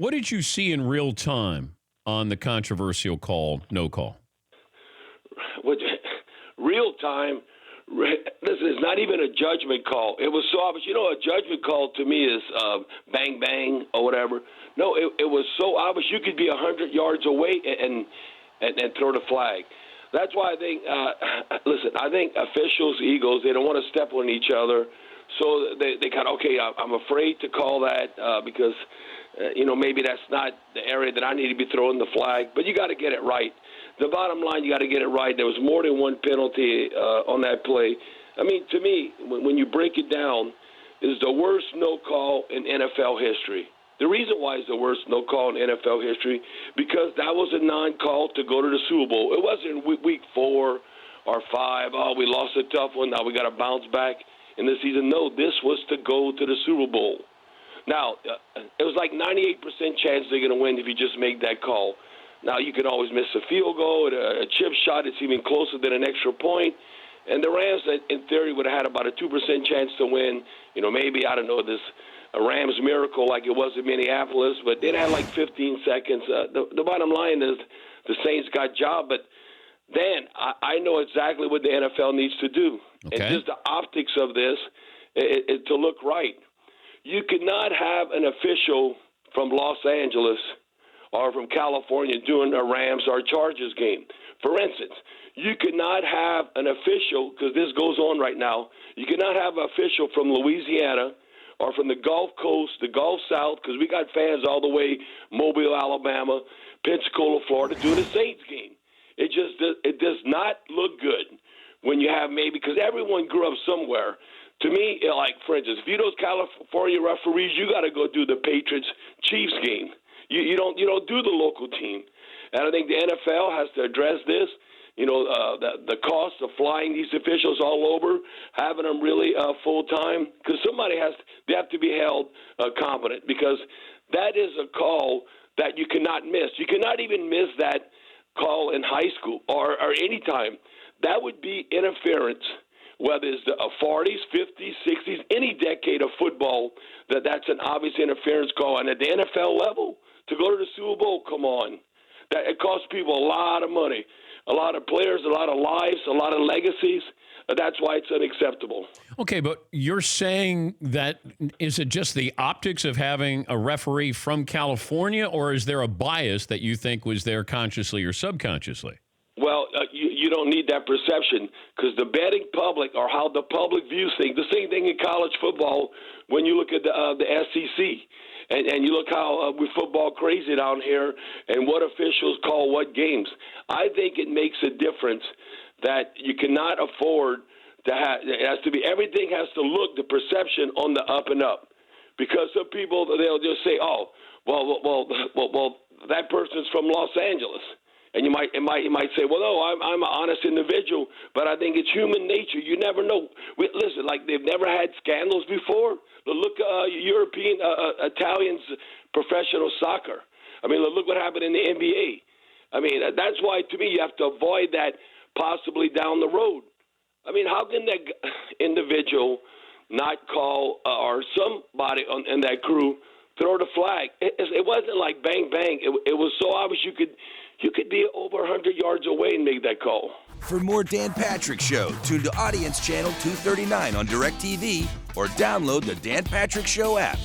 What did you see in real time on the controversial call, no call? What, real time, listen, it's not even a judgment call. It was so obvious. You know, a judgment call to me is bang, bang, or whatever. No, it was so obvious. You could be 100 yards away and throw the flag. That's why I think, listen, I think officials, egos, they don't want to step on each other. So they kind of, okay, I'm afraid to call that because, maybe that's not the area that I need to be throwing the flag. But you got to get it right. The bottom line, you got to get it right. There was more than one penalty on that play. I mean, to me, when you break it down, it's the worst no call in NFL history. The reason why it's the worst no call in NFL history, because that was a non-call to go to the Super Bowl. It wasn't week 4 or 5. Oh, we lost a tough one. Now we got to bounce back in the season. No, this was to go to the Super Bowl. Now, it was like 98% chance they're going to win if you just make that call. Now, you can always miss a field goal, a chip shot. It's even closer than an extra point. And the Rams, in theory, would have had about a 2% chance to win. Maybe, I don't know, a Rams miracle like it was in Minneapolis, but they had like 15 seconds. The bottom line is the Saints got job, but Dan, I know exactly what the NFL needs to do. Okay. And just the optics of this, to look right. You could not have an official from Los Angeles or from California doing a Rams or Chargers game. For instance, you could not have an official, because this goes on right now, you could not have an official from Louisiana or from the Gulf Coast, the Gulf South, because we got fans all the way Mobile, Alabama, Pensacola, Florida, doing the Saints game. It does not look good when you have maybe, because everyone grew up somewhere. To me, like, for instance, if you those California referees, you got to go do the Patriots-Chiefs game. You don't do the local team. And I think the NFL has to address this. The cost of flying these officials all over, having them really full-time, because they have to be held competent, because that is a call that you cannot miss. You cannot even miss that call in high school or any time. That would be interference, whether it's the 40s, 50s, 60s, any decade of football, that's an obvious interference call. And at the NFL level, to go to the Super Bowl, come on. It costs people a lot of money, a lot of players, a lot of lives, a lot of legacies. That's why it's unacceptable. Okay, but you're saying that, is it just the optics of having a referee from California, or is there a bias that you think was there consciously or subconsciously? Well, you don't need that perception, because the betting public, or how the public views things, the same thing in college football when you look at the SEC. And you look how we're football crazy down here and what officials call what games. I think it makes a difference that you cannot afford to have. It has to be, everything has to look, the perception on the up and up. Because some people, they'll just say, oh, well, that person's from Los Angeles. And you might say, well, no, I'm an honest individual, but I think it's human nature. You never know. Listen, like, they've never had scandals before. Look, European, Italians, professional soccer. I mean, look what happened in the NBA. I mean, that's why, to me, you have to avoid that possibly down the road. I mean, how can that individual not call or somebody in that crew throw the flag? It wasn't like bang, bang. It was so obvious you could be over 100 yards away and make that call. For more Dan Patrick Show, tune to Audience Channel 239 on DirecTV or download the Dan Patrick Show app.